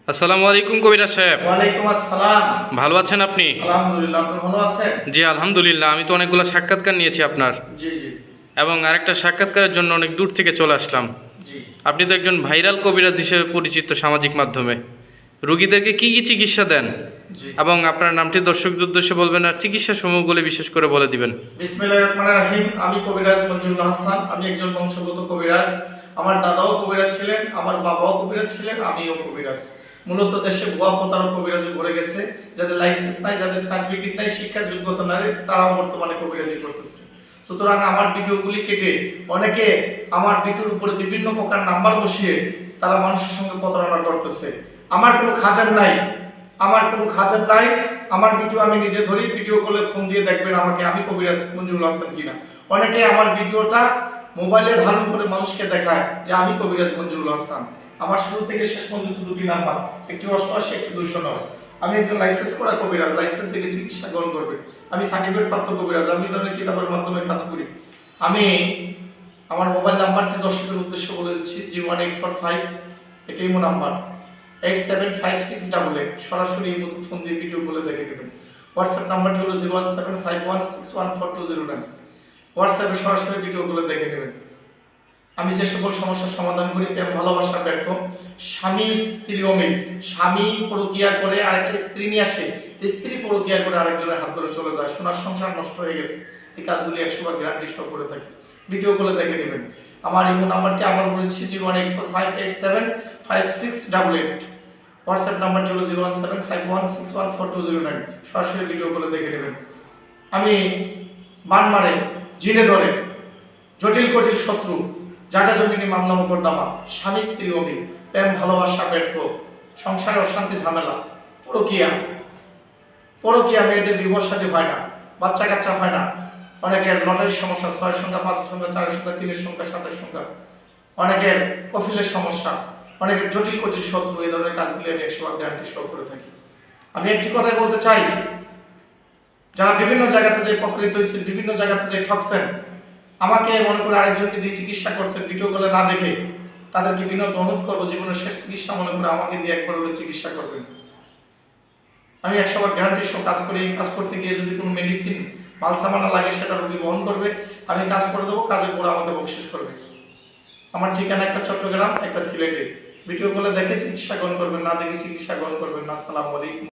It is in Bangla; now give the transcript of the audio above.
আসসালামু আলাইকুম কবিরাজ সাহেব। ওয়ালাইকুম আসসালাম। ভালো আছেন আপনি? আলহামদুলিল্লাহ, আপনি ভালো আছেন? জি আলহামদুলিল্লাহ। আমি তো অনেকগুলো সাক্ষাৎকার নিয়েছি আপনার, জি জি এবং আরেকটা সাক্ষাৎকারের জন্য অনেক দূর থেকে চলে আসলাম। জি। আপনি তো একজন ভাইরাল কবিরাজ হিসেবে পরিচিত সামাজিক মাধ্যমে। রুগীদেরকে কি কি চিকিৎসা দেন জি। এবং আপনার নামটি দর্শকদের উদ্দেশ্যে বলবেন, আর চিকিৎসা সমূহগুলো বিশেষ করে বলে দিবেন। বিসমিল্লাহির রহমানির রহিম। আমি কবিরাজ মঞ্জুরুল হাসান। আমি একজন বংশগত কবিরাজ। আমার দাদাও কবিরাজ ছিলেন, আমার বাবাও কবিরাজ ছিলেন, আমিও কবিরাজ। মূলত দেশে ভুয়া প্রতারক কবিরাজি ভরে গেছে। যাদের লাইসেন্স নাই, যাদের সার্টিফিকেট নাই, শিক্ষার যোগ্যতা নাই, তারাও বর্তমানে কবিরাজি করতেছে। সুতরাং আমার ভিডিওগুলি কেটে অনেকে আমার ভিডিওর উপরে বিভিন্ন প্রকার নাম্বার বসিয়ে তারা মানুষের সঙ্গে প্রতারণা করতেছে। আমার কোনো খাদের নাই, আমার ভিডিও আমি নিজে ধরি, ভিডিও কলে ফোন দিয়ে দেখবেন আমাকে, আমি কবিরাজ মঞ্জুরুল হাসান কিনা। অনেকে আমার ভিডিওটা মোবাইলে ধারণ করে মানুষকে দেখায় যে আমি কবিরাজ মঞ্জুরুল হাসান। আমার শুরু থেকে শেষ পর্যন্ত দুটি নাম্বার, একটি 88, একটি 209। আমি একজন লাইসেন্স করা কবিরাজ, লাইসেন্স থেকে চিকিৎসা গ্রহণ করবে। আমি সার্টিফিকেট প্রাপ্ত কবিরাজ, আমি ধরনের কিতাবের মাধ্যমে কাজ করি। আমি আমার মোবাইল নাম্বারটি দর্শকের উদ্দেশ্য বলে দিচ্ছি, 01845, এটাই মো নাম্বার, 875688। সরাসরি এই মতো ফোন দিয়ে ভিডিও বলে দেখে নেবেন। হোয়াটসঅ্যাপ নাম্বারটি হলো 01751614209। হোয়াটসঅ্যাপে সরাসরি ভিডিওগুলো দেখে নেবেন। আমি যে সকল সমস্যার সমাধান করি, প্রেম ভালোবাসা ব্যর্থ, স্বামী স্ত্রী অমিল, স্বামী পরকীয়া করে আরেকটা স্ত্রী নিয়ে আসে, স্ত্রী পরকীয়া করে আরেকজনের হাত ধরে চলে যায়, সোনার সংসার নষ্ট হয়ে গেছে, এই কাজগুলি 100বার গ্যারান্টি সহ করে থাকি। ভিডিওগুলো দেখে নেবেন। আমার ইমো নাম্বারটি আবার বলেছি, 01845875688। হোয়াটসঅ্যাপ নাম্বারটি হলো 01751614209। সরাসরি ভিডিওগুলো দেখে নেবেন। আমি বানমারে, জিনে ধরে, জটিল কঠিল শত্রু, জায়গা জমি নিয়ে মামলা মোকদ্দমা, স্বামী স্ত্রী অমিল, প্রেম ভালোবাসা ব্যর্থ, সংসারে অশান্তি ঝামেলা, পরকীয়া মেয়েদের বিবাহ শাদী হয় না, বাচ্চা কাচ্চা হয় না, অনেকের লটারির সমস্যা, 6 সংখ্যা, 5 সংখ্যা, 4 সংখ্যা, 3 সংখ্যা, 7 সংখ্যা, অনেকের কফিলের সমস্যা, অনেকের জটিল কঠিল শত্রু, এই ধরনের কাজগুলি আমি 100বার গ্যারান্টি সহ করে থাকি। আমি একটি কথাই বলতে চাই, যারা বিভিন্ন জায়গাতে যে প্রতারিত হয়েছেন, বিভিন্ন জায়গাতে যে ঠকছেন, আমাকে মনে করে আরেকজনকে দিয়ে চিকিৎসা করছেন ভিডিওগুলো না দেখে, তাদেরকে বিনত অনুরোধ করবো, জীবনের শেষ চিকিৎসা মনে করে আমাকে দিয়ে একবার হলে চিকিৎসা করবেন। আমি 100বার গ্যারান্টি সহ কাজ করি। এই কাজ করতে গিয়ে যদি কোনো মেডিসিন মাল সামানা লাগে, সেটা রোগী বহন করবে, আমি কাজ করে দেবো, কাজের পরে আমাকে বকশিশ করবে। আমার ঠিকানা একটা চট্টগ্রাম, একটা সিলেটে। ভিডিওগুলো দেখে চিকিৎসা গ্রহণ করবেন, না দেখে চিকিৎসা গ্রহণ করবেন না। আসসালামু আলাইকুম।